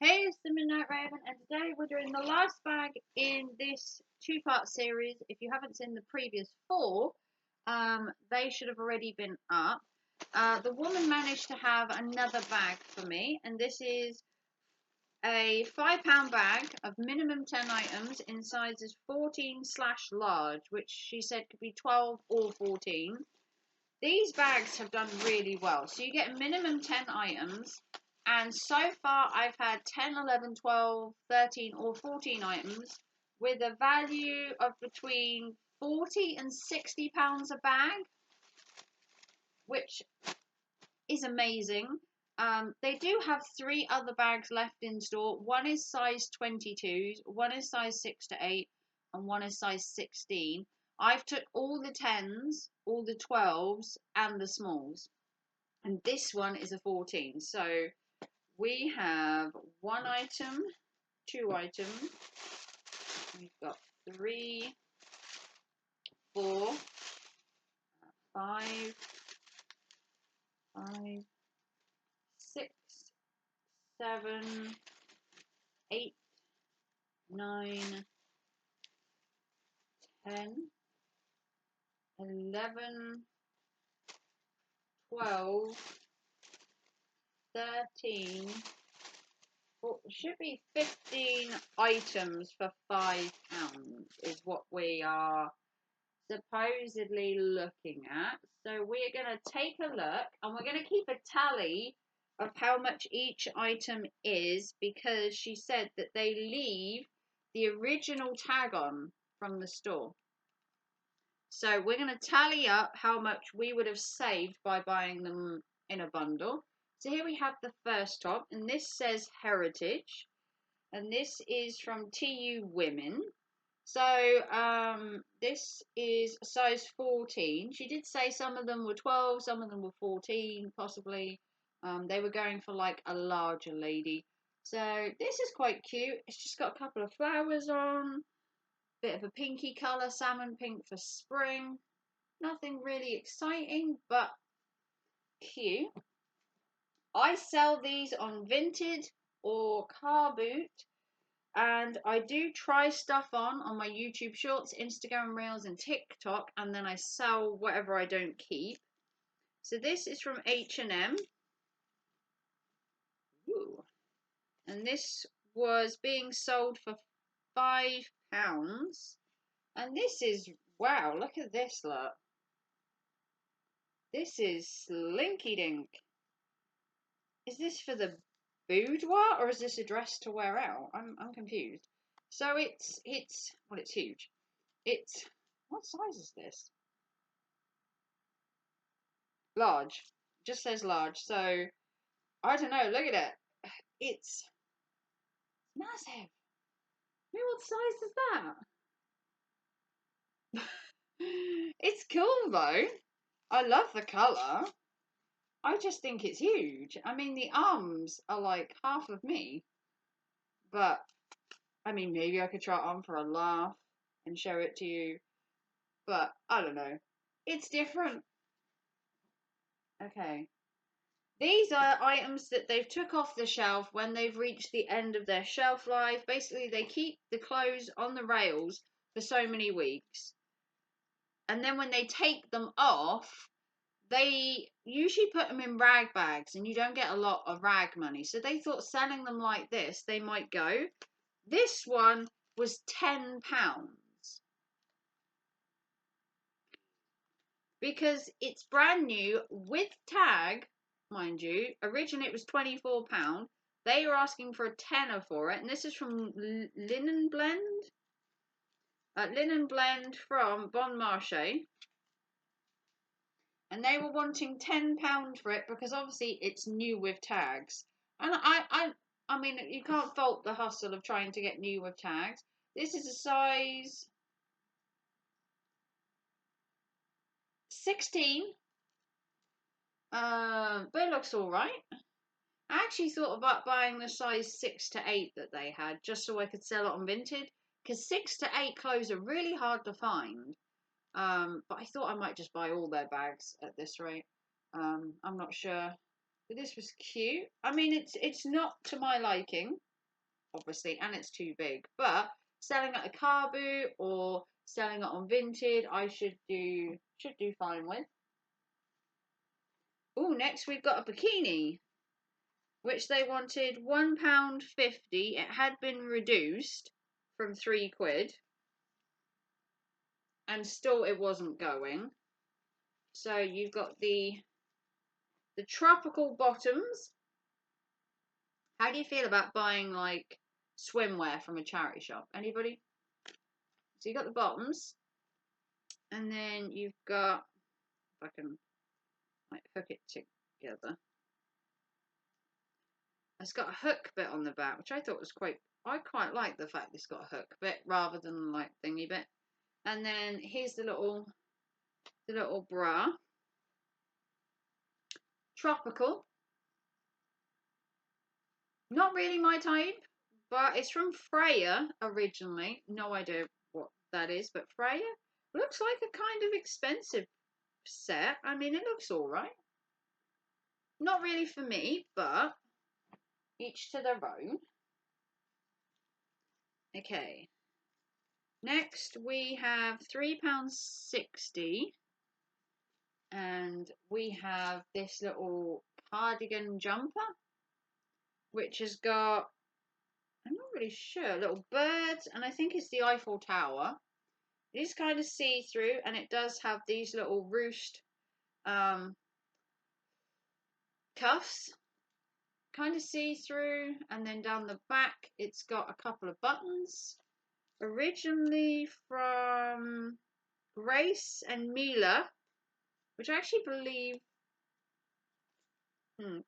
Hey, it's the Midnight Raven, and today we're doing the last bag in this two-part series. If you haven't seen the previous four, they should have already been up. The woman managed to have another bag for me, and this is a £5 bag of minimum 10 items in sizes 14/large, which she said could be 12 or 14. These bags have done really well. So you get a minimum 10 items. And so far I've had 10, 11, 12, 13 or 14 items with a value of between 40 and £60 a bag, which is amazing. They do have three other bags left in store. One is size 22s, one is size 6 to 8, and one is size 16. I've took all the 10s, all the 12s, and the smalls. And this one is a 14. So we have one item, two items. We've got 3, 4, 5, 6, 7, 8, 9, 10, 11, 12, 13, should be 15 items for £5 is what we are supposedly looking at. So we're going to take a look and we're going to keep a tally of how much each item is, because she said that they leave the original tag on from the store. So we're going to tally up how much we would have saved by buying them in a bundle. So here we have the first top, and this says Heritage, and this is from TU Women. So this is size 14. She did say some of them were 12, some of them were 14, possibly. They were going for like a larger lady. So this is quite cute. It's just got a couple of flowers on. Bit of a pinky colour, salmon pink for spring. Nothing really exciting, but cute. I sell these on Vinted or Car Boot. And I do try stuff on my YouTube Shorts, Instagram Reels, and TikTok, and then I sell whatever I don't keep. So this is from H&M. Ooh. And this was being sold for £5. And this is, wow, look at this, look. This is Slinky Dink. Is this for the boudoir, or is this a dress to wear out? I'm confused. So it's well, it's huge. It's, what size is this? Large. Just says large. So I don't know. Look at it. It's massive. What size is that? It's cool though. I love the colour. I just think it's huge. I mean, the arms are like half of me. But, I mean, maybe I could try it on for a laugh and show it to you. But, I don't know. It's different. Okay. These are items that they've took off the shelf when they've reached the end of their shelf life. Basically, they keep the clothes on the rails for so many weeks. And then when they take them off, they usually put them in rag bags, and you don't get a lot of rag money. So they thought selling them like this, they might go. This one was £10. Because it's brand new with tag, mind you. Originally it was £24. They were asking for a tenner for it, and this is from Linen Blend. Linen Blend from Bon Marché. And they were wanting £10 for it because obviously it's new with tags. And I mean, you can't fault the hustle of trying to get new with tags. This is a size 16. But it looks alright. I actually thought about buying the size 6 to 8 that they had, just so I could sell it on Vinted. Because 6 to 8 clothes are really hard to find. But I thought I might just buy all their bags at this rate. I'm not sure. But this was cute. I mean, it's not to my liking. obviously, and it's too big. But selling at a car boot or selling it on Vinted, I should do fine with. Oh, next we've got a bikini, which they wanted £1.50. It had been reduced from £3, and still it wasn't going. So you've got the tropical bottoms. How do you feel about buying like swimwear from a charity shop? Anybody? So you got the bottoms, and then you've got, if I can like hook it together. It's got a hook bit on the back, which I thought was I quite like the fact it's got a hook bit rather than like thingy bit. And then here's the little bra. Tropical. Not really my type, but it's from Freya originally. No idea what that is, but Freya looks like a kind of expensive set. I mean, it looks all right. Not really for me, but each to their own. Okay. Next, we have £3.60, and we have this little cardigan jumper, which has got, I'm not really sure, little birds, and I think it's the Eiffel Tower. It is kind of see-through, and it does have these little ruched cuffs, kind of see-through, and then down the back it's got a couple of buttons, originally from Grace and Mila, which I actually believe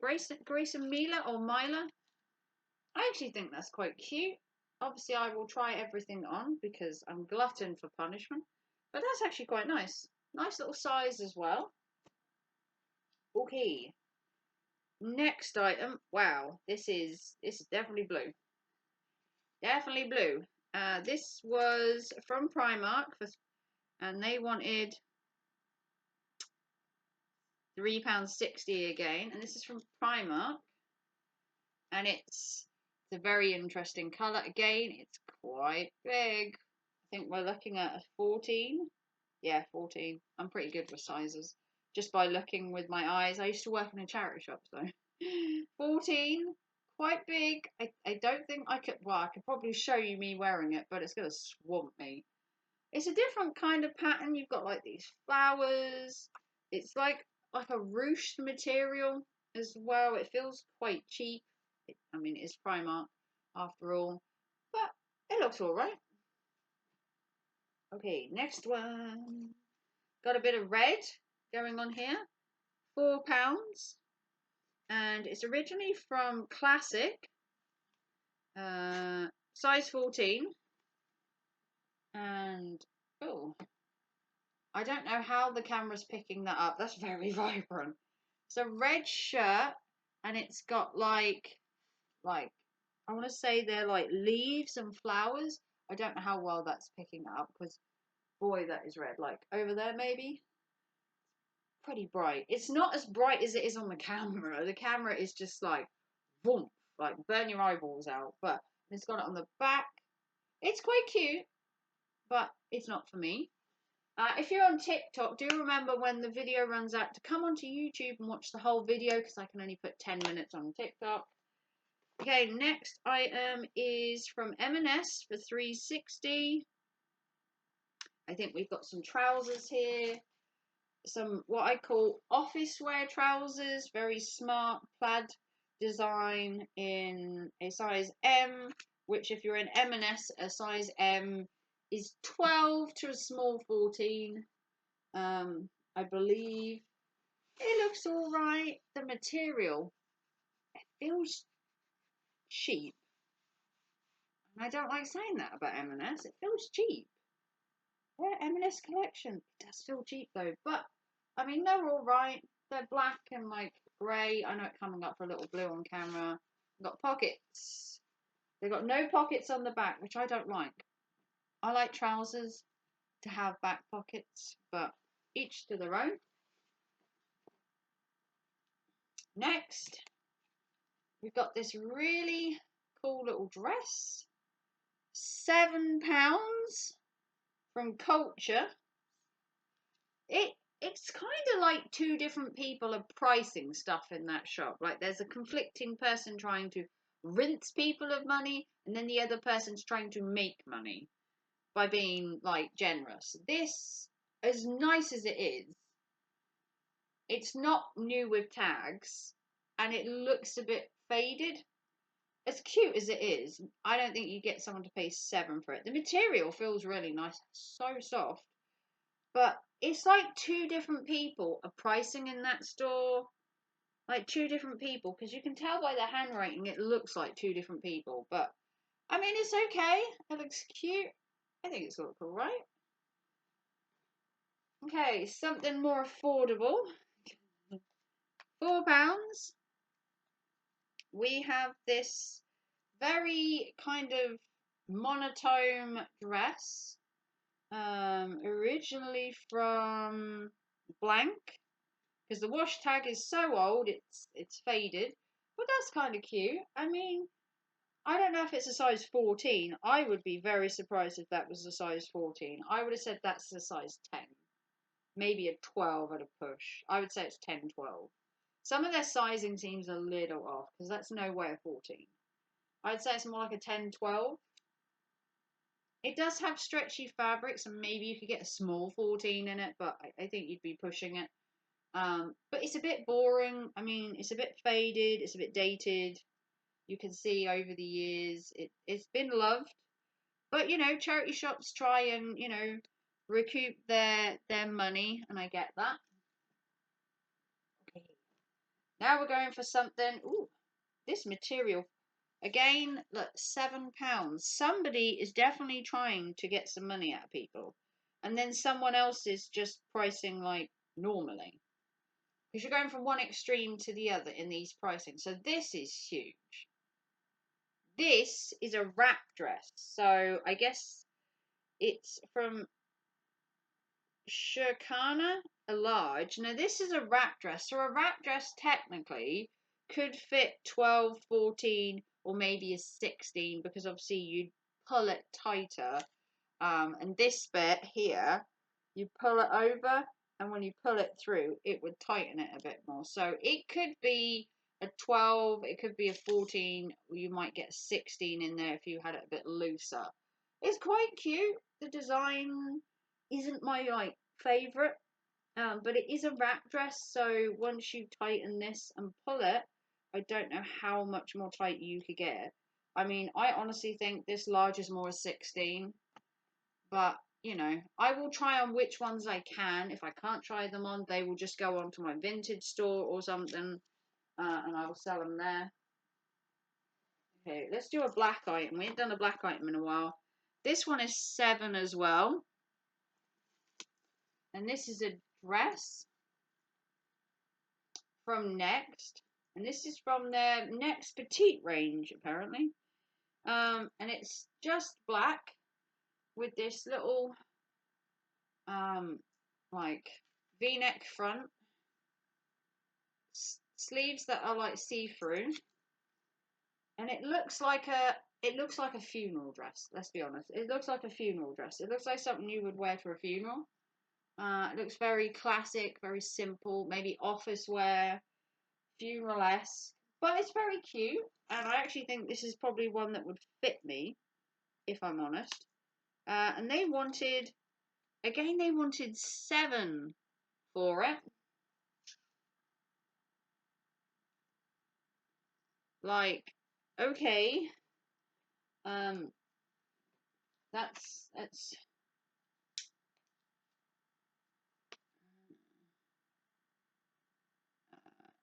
Grace and Mila or Mila. I actually think that's quite cute. Obviously I will try everything on because I'm glutton for punishment, but that's actually quite nice. Nice little size as well. Okay, next item. Wow, this is definitely blue. Definitely blue. This was from Primark, and they wanted £3.60 again. And this is from Primark, and it's a very interesting colour. Again, it's quite big. I think we're looking at a 14. Yeah, 14. I'm pretty good with sizes, just by looking with my eyes. I used to work in a charity shop, so 14. Quite big. I don't think I could, well, I could probably show you me wearing it, but it's going to swamp me. It's a different kind of pattern. You've got like these flowers. It's like a ruched material as well. It feels quite cheap. I mean, it's Primark after all, but it looks all right. Okay, next one. Got a bit of red going on here. £4. And it's originally from Classic. Size 14. And, oh, I don't know how the camera's picking that up. That's very vibrant. It's a red shirt, and it's got like I want to say they're like leaves and flowers. I don't know how well that's picking that up because, boy, that is red. Like over there, maybe. Pretty bright. It's not as bright as it is on the camera. The camera is just like, boom, like burn your eyeballs out. But it's got it on the back. It's quite cute, but it's not for me. If you're on TikTok, do remember when the video runs out to come onto YouTube and watch the whole video, because I can only put 10 minutes on TikTok. Okay, next item is from M&S for £3.60. I think we've got some trousers here. Some what I call office wear trousers, very smart plaid design in a size M, which if you're in M&S, a size M is 12 to a small 14. I believe it looks all right. The material, it feels cheap. And I don't like saying that about M&S. It feels cheap. Yeah, M&S collection. It does feel cheap though, but I mean they're all right. They're black and like grey. I know it's coming up for a little blue on camera. Got pockets. They've got no pockets on the back, which I don't like. I like trousers to have back pockets, but each to their own. Next, we've got this really cool little dress. £7 from Culture. It's kind of like two different people are pricing stuff in that shop. Like there's a conflicting person trying to rinse people of money, and then the other person's trying to make money by being like generous. This, as nice as it is, it's not new with tags, and it looks a bit faded. As cute as it is, I don't think you get someone to pay £7 for it. The material feels really nice, so soft. But it's like two different people are pricing in that store. Like two different people, because you can tell by the handwriting it looks like two different people. But I mean, it's okay. It looks cute. I think it's look all right. Okay, something more affordable. £4. We have this very kind of monotone dress. Originally from blank, because the wash tag is so old it's faded, but that's kind of cute. I mean, I don't know if it's a size 14. I would be very surprised if that was a size 14. I would have said that's a size 10, maybe a 12 at a push. I would say it's 10, 12. Some of their sizing seems a little off, because that's no way a 14. I'd say it's more like a 10, 12. It does have stretchy fabrics, and maybe you could get a small 14 in it, but I think you'd be pushing it. But it's a bit boring. I mean, it's a bit faded. It's a bit dated. You can see over the years it's been loved. But, you know, charity shops try and, you know, recoup their money, and I get that. Okay. Now we're going for something. Ooh, this material. Again, look, £7. Somebody is definitely trying to get some money out of people. And then someone else is just pricing like normally. Because you're going from one extreme to the other in these pricing. So this is huge. This is a wrap dress. So I guess it's from Shirkana, a large. Now this is a wrap dress. So a wrap dress technically could fit 12, 14, or maybe a 16, because obviously you'd pull it tighter. And this bit here, you pull it over, and when you pull it through, it would tighten it a bit more. So it could be a 12, it could be a 14, or you might get a 16 in there if you had it a bit looser. It's quite cute. The design isn't my like favourite, but it is a wrap dress, so once you tighten this and pull it, I don't know how much more tight you could get. I mean, I honestly think this large is more a 16, but you know, I will try on which ones I can. If I can't try them on, they will just go on to my vintage store or something, and I will sell them there. Okay, let's do a black item. We haven't done a black item in a while. This one is 7 as well. And this is a dress from Next. And this is from their Next Petite range, apparently. And it's just black with this little, like, V-neck front. Sleeves that are like see-through. And it looks like a funeral dress, let's be honest. It looks like a funeral dress. It looks like something you would wear for a funeral. It looks very classic, very simple, maybe office wear, funeral-esque, but it's very cute, and I actually think this is probably one that would fit me, if I'm honest. And they wanted 7 for it. Like, okay, that's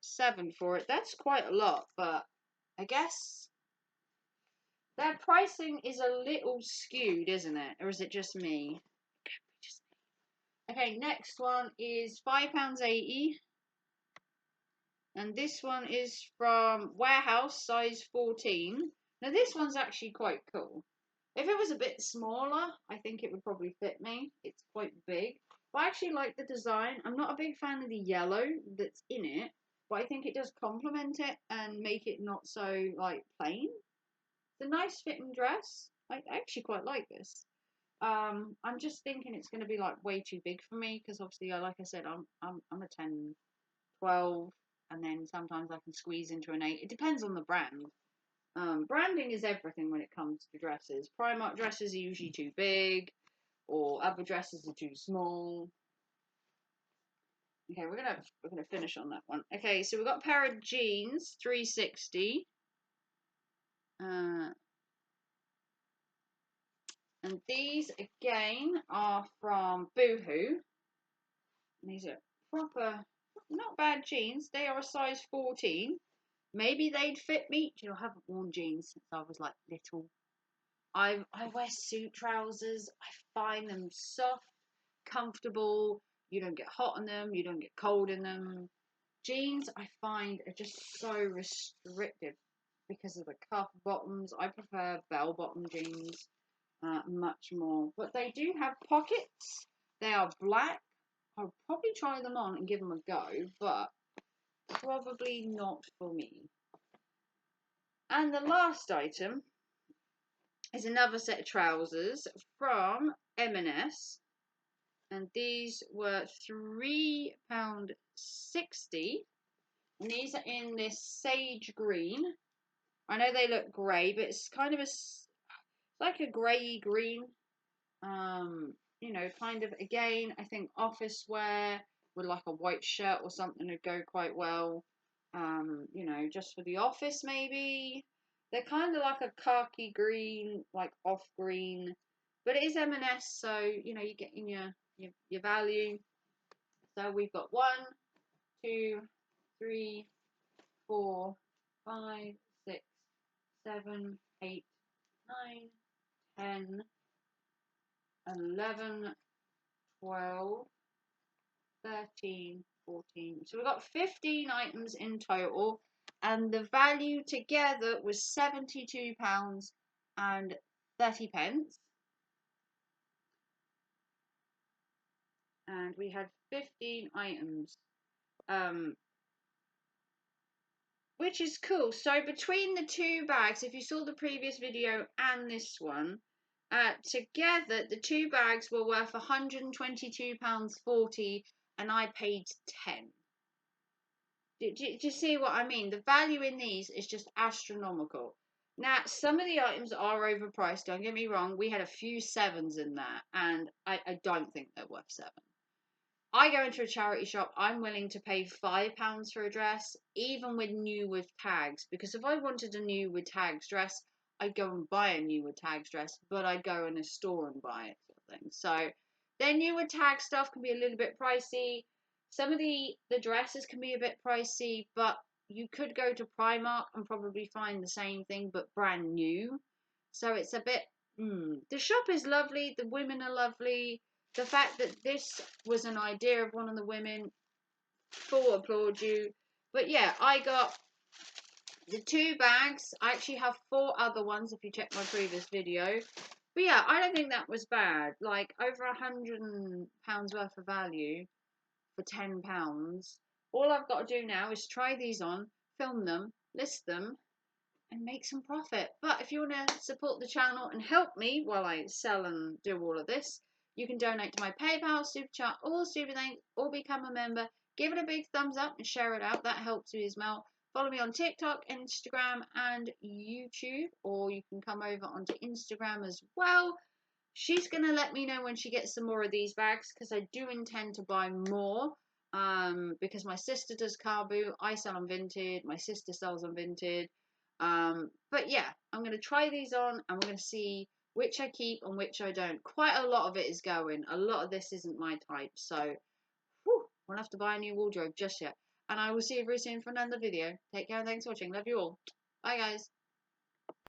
7 for it. That's quite a lot, but I guess their pricing is a little skewed, isn't it? Or is it just me? Okay, next one is £5.80. And this one is from Warehouse, size 14. Now this one's actually quite cool. If it was a bit smaller, I think it would probably fit me. It's quite big. But I actually like the design. I'm not a big fan of the yellow that's in it, but I think it does complement it and make it not so, like, plain. a nice fitting dress. I actually quite like this. I'm just thinking it's going to be like way too big for me because obviously, like I said, I'm a 10, 12, and then sometimes I can squeeze into an 8. It depends on the brand. Branding is everything when it comes to dresses. Primark dresses are usually too big, or other dresses are too small. Okay, we're gonna finish on that one. Okay, so we've got a pair of jeans, 360. And these again are from Boohoo. And these are proper, not bad jeans. They are a size 14. Maybe they'd fit me. You know, I haven't worn jeans since I was like little. I wear suit trousers. I find them soft, comfortable. You don't get hot in them. You don't get cold in them. Jeans I find are just so restrictive because of the cuff bottoms. I prefer bell bottom jeans much more. But they do have pockets. They are black. I'll probably try them on and give them a go, but probably not for me. And the last item is another set of trousers from M&S. And these were £3.60. And these are in this sage green. I know they look grey, but it's kind of like a grey green. You know, kind of, again, I think office wear with like a white shirt or something would go quite well. You know, just for the office maybe. They're kind of like a khaki green, like off green, but it is M&S, so you know you're getting your value. So we've got 1, 2, 3, 4, 5, 6, 7, 8, 9, 10, 11, 12, 13, 14. So we've got 15 items in total, and the value together was £72.30. And we had 15 items, which is cool. So between the two bags, if you saw the previous video and this one, together the two bags were worth £122.40, and I paid 10. Do you see what I mean? The value in these is just astronomical. Now, some of the items are overpriced, don't get me wrong. We had a few 7s in there, and I don't think they're worth 7. I go into a charity shop, I'm willing to pay £5 for a dress, even with new with tags. Because if I wanted a new with tags dress, I'd go and buy a new with tags dress, but I'd go in a store and buy it, sort of thing. So their new with tag stuff can be a little bit pricey. Some of the dresses can be a bit pricey, but you could go to Primark and probably find the same thing, but brand new. So it's a bit, The shop is lovely, the women are lovely. The fact that this was an idea of one of the women, full applaud you. But yeah, I got the 2 bags. I actually have 4 other ones if you check my previous video. But yeah, I don't think that was bad. Like over £100 worth of value for £10. All I've got to do now is try these on, film them, list them, and make some profit. But if you want to support the channel and help me while I sell and do all of this, you can donate to my PayPal, Super Chat, or Super Thanks, or become a member. Give it a big thumbs up and share it out. That helps me as well. Follow me on TikTok, Instagram, and YouTube, or you can come over onto Instagram as well. She's going to let me know when she gets some more of these bags, because I do intend to buy more. Because my sister does car boot, I sell on Vinted, my sister sells on Vinted. But yeah, I'm going to try these on and we're going to see which I keep and which I don't. Quite a lot of it is going. A lot of this isn't my type. So, won't have to buy a new wardrobe just yet. And I will see you very soon for another video. Take care and thanks for watching. Love you all. Bye guys.